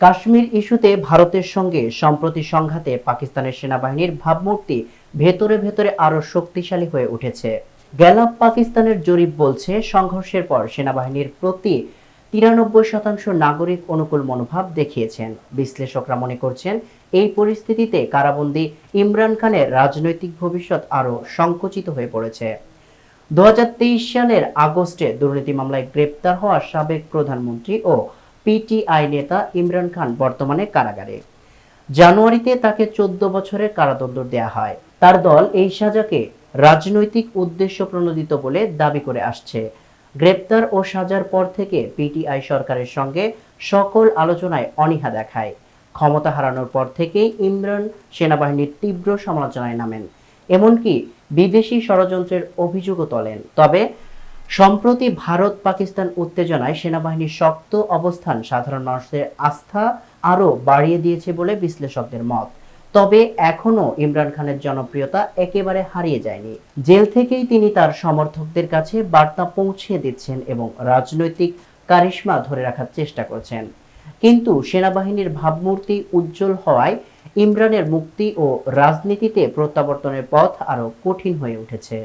কাশ্মীর ইস্যুতে ভারতের সঙ্গে সম্প্রতি সংঘাতে পাকিস্তানের সেনাবাহিনীর ভাবমূর্তি ভেতরে ভেতরে আরো শক্তিশালী হয়ে উঠেছে। গ্যালাপ পাকিস্তানের জরিপ বলছে, সংঘর্ষের পর সেনাবাহিনীর প্রতি 93% নাগরিক অনুকূল মনোভাব দেখিয়েছেন। বিশ্লেষকরা মনে করছেন, এই পরিস্থিতিতে কারাবন্দী ইমরান খানের রাজনৈতিক ভবিষ্যৎ আরো সংকুচিত হয়ে পড়েছে। 2023 সালের আগস্টে দুর্নীতি মামলায় গ্রেপ্তার হওয়া সাবেক প্রধানমন্ত্রী ও পিটিআই নেতা ইমরান খান বর্তমানে কারাগারে। জানুয়ারিতে তাকে 14 বছরের কারাদণ্ড দেয়া হয়। তার দল এই সাজাকে রাজনৈতিক উদ্দেশ্য প্রণোদিত বলে দাবি করে আসছে। গ্রেপ্তার ও সাজার পর থেকে পিটিআই সরকারের সঙ্গে সকল আলোচনায় অনীহা দেখায়। ক্ষমতা হারানোর পর থেকেই ইমরান সেনাবাহিনীর তীব্র সমালোচনায় নামেন, এমনকি বিদেশি ষড়যন্ত্রের অভিযোগও তোলেন। তবে সম্প্রতি ভারত পাকিস্তান উত্তেজনায় সেনাবাহিনীর শক্ত অবস্থান সাধারণ মানুষের আস্থা আরও বাড়িয়ে দিয়েছে বলে বিশ্লেষকদের মত। তবে এখনও ইমরান খানের জনপ্রিয়তা একেবারে হারিয়ে যায়নি। জেল থেকেই তিনি তার সমর্থকদের কাছে বার্তা পৌঁছে দিচ্ছেন এবং রাজনৈতিক কারিশমা ধরে রাখার চেষ্টা করছেন। কিন্তু সেনাবাহিনীর ভাবমূর্তি উজ্জ্বল হওয়ায় ইমরানের মুক্তি ও রাজনীতিতে প্রত্যাবর্তনের পথ আরও কঠিন হয়ে উঠেছে।